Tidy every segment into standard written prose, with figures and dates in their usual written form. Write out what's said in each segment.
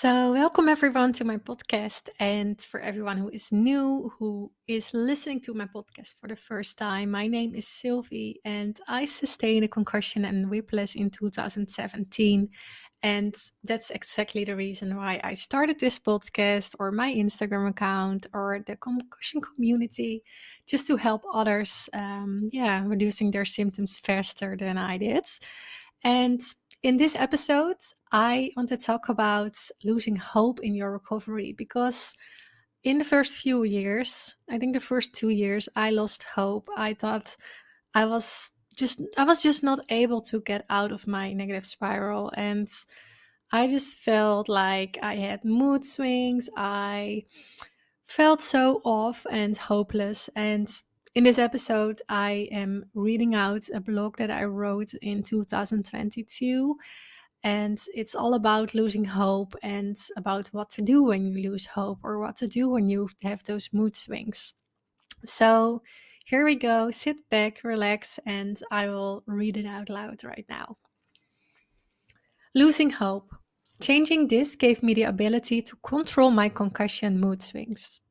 Welcome everyone to my podcast. And for everyone who is new, who is listening to my podcast for the first time, my name is Sylvie, and I sustained a concussion and whiplash in 2017. And that's exactly the reason why I started this podcast or my Instagram account or the Concussion Community, just to help others, reducing their symptoms faster than I did. And in this episode, I want to talk about losing hope in your recovery because in the first few years, I think the first 2 years, I lost hope. I thought I was just not able to get out of my negative spiral, and I just felt like I had mood swings. I felt so off and hopeless. And in this episode, I am reading out a blog that I wrote in 2022. And it's all about losing hope and about what to do when you lose hope or what to do when you have those mood swings. So here we go. Sit back, relax, and I will read it out loud right now. Losing hope. Changing this gave me the ability to control my concussion mood swings.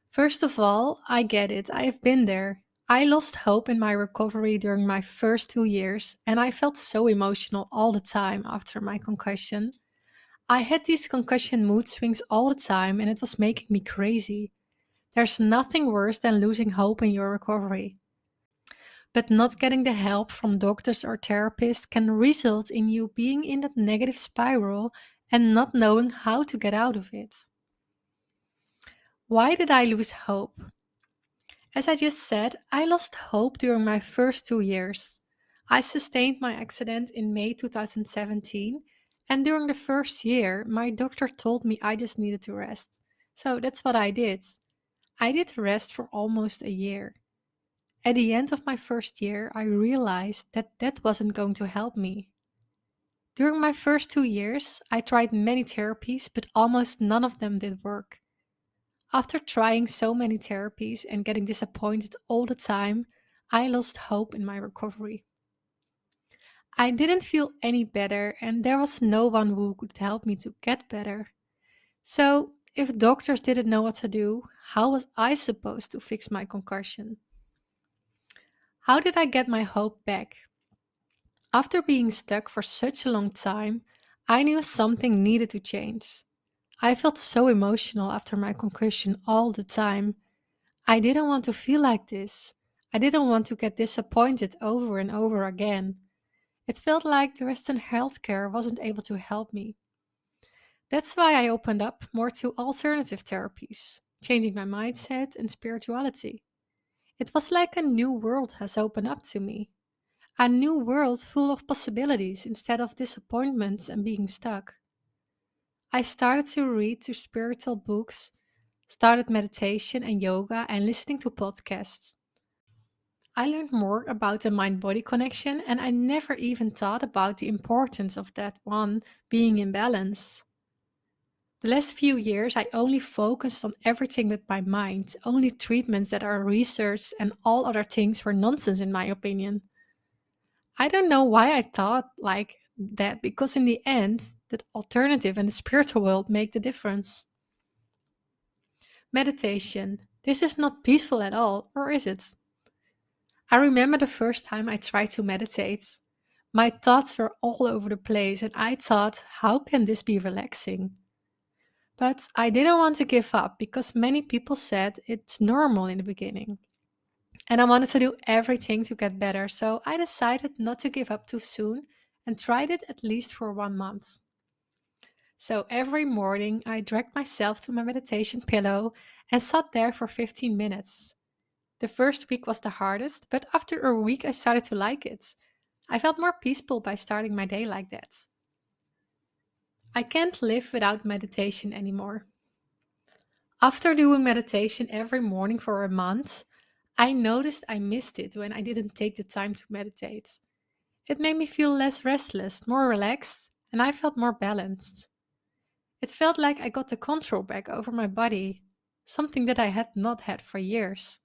First of all, I get it. I have been there. I lost hope in my recovery during my first 2 years, and I felt so emotional all the time after my concussion. I had these concussion mood swings all the time, and it was making me crazy. There's nothing worse than losing hope in your recovery. But not getting the help from doctors or therapists can result in you being in that negative spiral and not knowing how to get out of it. Why did I lose hope? As I just said, I lost hope during my first 2 years. I sustained my accident in May 2017, and during the first year, my doctor told me I just needed to rest. So that's what I did. I did rest for almost a year. At the end of my first year, I realized that that wasn't going to help me. During my first 2 years, I tried many therapies, but almost none of them did work. After trying so many therapies and getting disappointed all the time, I lost hope in my recovery. I didn't feel any better, and there was no one who could help me to get better. So, if doctors didn't know what to do, how was I supposed to fix my concussion? How did I get my hope back? After being stuck for such a long time, I knew something needed to change. I felt so emotional after my concussion all the time. I didn't want to feel like this. I didn't want to get disappointed over and over again. It felt like the Western healthcare wasn't able to help me. That's why I opened up more to alternative therapies, changing my mindset and spirituality. It was like a new world has opened up to me. A new world full of possibilities instead of disappointments and being stuck. I started to read to spiritual books, started meditation and yoga, and listening to podcasts. I learned more about the mind body connection, and I never even thought about the importance of that one being in balance. The last few years, I only focused on everything with my mind, only treatments that are researched, and all other things were nonsense, in my opinion. I don't know why I thought like that, because in the end, the alternative and the spiritual world make the difference. Meditation. This is not peaceful at all, or is it? I remember the first time I tried to meditate. My thoughts were all over the place, and I thought, how can this be relaxing? But I didn't want to give up because many people said it's normal in the beginning. And I wanted to do everything to get better, so I decided not to give up too soon and tried it at least for 1 month. So every morning I dragged myself to my meditation pillow and sat there for 15 minutes. The first week was the hardest, but after a week I started to like it. I felt more peaceful by starting my day like that. I can't live without meditation anymore. After doing meditation every morning for a month, I noticed I missed it when I didn't take the time to meditate. It made me feel less restless, more relaxed, and I felt more balanced. It felt like I got the control back over my body, something that I had not had for years.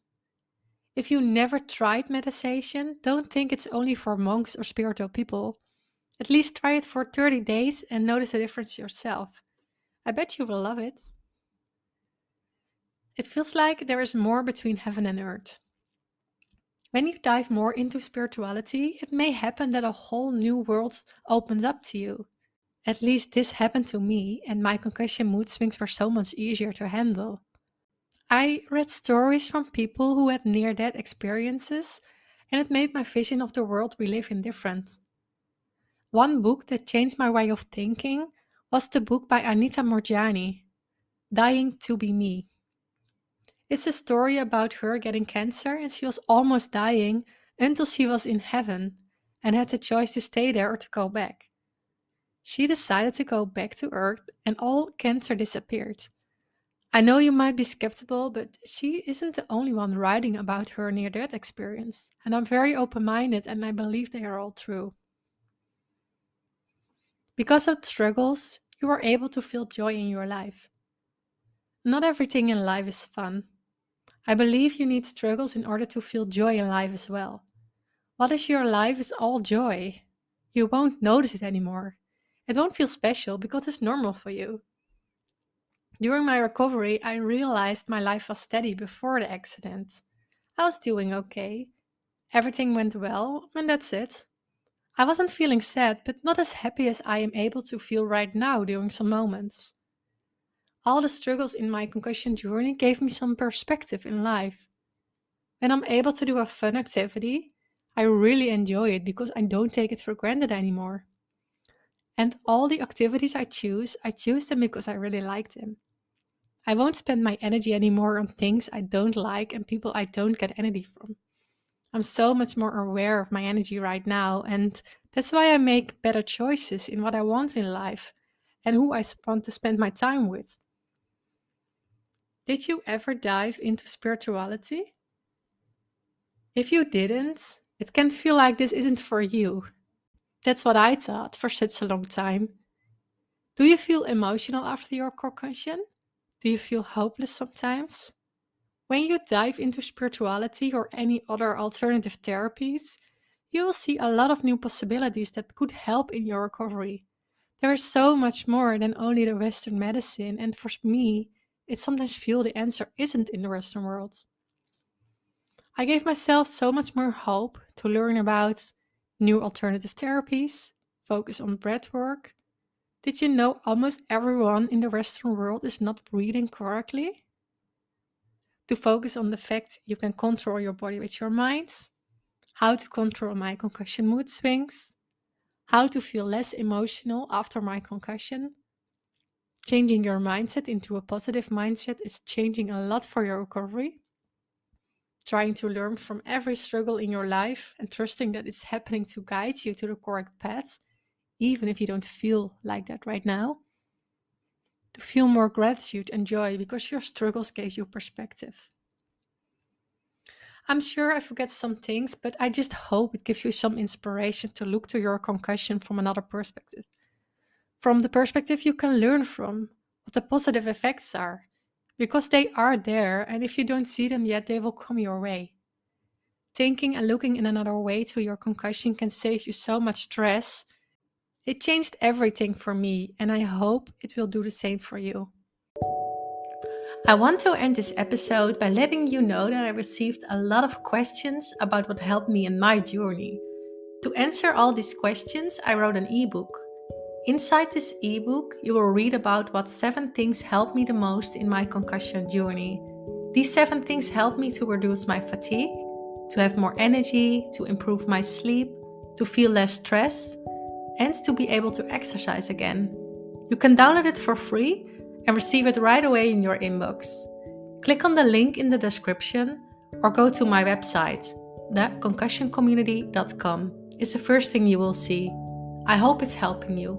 If you never tried meditation, don't think it's only for monks or spiritual people. At least try it for 30 days and notice the difference yourself. I bet you will love it. It feels like there is more between heaven and earth. When you dive more into spirituality, it may happen that a whole new world opens up to you. At least this happened to me, and my concussion mood swings were so much easier to handle. I read stories from people who had near death experiences, and it made my vision of the world we live in different. One book that changed my way of thinking was the book by Anita Morjani, Dying to Be Me. It's a story about her getting cancer and she was almost dying until she was in heaven and had the choice to stay there or to go back. She decided to go back to Earth and all cancer disappeared. I know you might be skeptical, but she isn't the only one writing about her near death experience, and I'm very open minded and I believe they are all true. Because of the struggles, you are able to feel joy in your life. Not everything in life is fun. I believe you need struggles in order to feel joy in life as well. What if your life is all joy? You won't notice it anymore. It won't feel special because it's normal for you. During my recovery, I realized my life was steady before the accident. I was doing okay. Everything went well, and that's it. I wasn't feeling sad, but not as happy as I am able to feel right now during some moments. All the struggles in my concussion journey gave me some perspective in life. When I'm able to do a fun activity, I really enjoy it because I don't take it for granted anymore. And all the activities I choose them because I really like them. I won't spend my energy anymore on things I don't like and people I don't get energy from. I'm so much more aware of my energy right now, and that's why I make better choices in what I want in life and who I want to spend my time with. Did you ever dive into spirituality? If you didn't, it can feel like this isn't for you. That's what I thought for such a long time. Do you feel emotional after your concussion? Do you feel hopeless sometimes? When you dive into spirituality or any other alternative therapies, you will see a lot of new possibilities that could help in your recovery. There is so much more than only the Western medicine, and for me, it sometimes feels the answer isn't in the Western world. I gave myself so much more hope to learn about new alternative therapies, focus on breath work. Did you know almost everyone in the Western world is not breathing correctly? To focus on the fact you can control your body with your mind, how to control my concussion mood swings, how to feel less emotional after my concussion. Changing your mindset into a positive mindset is changing a lot for your recovery. Trying to learn from every struggle in your life and trusting that it's happening to guide you to the correct path, even if you don't feel like that right now. To feel more gratitude and joy because your struggles gave you perspective. I'm sure I forget some things, but I just hope it gives you some inspiration to look to your concussion from another perspective. From the perspective you can learn from, what the positive effects are. Because they are there, and if you don't see them yet, they will come your way. Thinking and looking in another way to your concussion can save you so much stress. It changed everything for me, and I hope it will do the same for you. I want to end this episode by letting you know that I received a lot of questions about what helped me in my journey. To answer all these questions, I wrote an ebook. Inside this ebook, you will read about what 7 things helped me the most in my concussion journey. These 7 things helped me to reduce my fatigue, to have more energy, to improve my sleep, to feel less stressed, and to be able to exercise again. You can download it for free and receive it right away in your inbox. Click on the link in the description or go to my website, theconcussioncommunity.com. It's the first thing you will see. I hope it's helping you.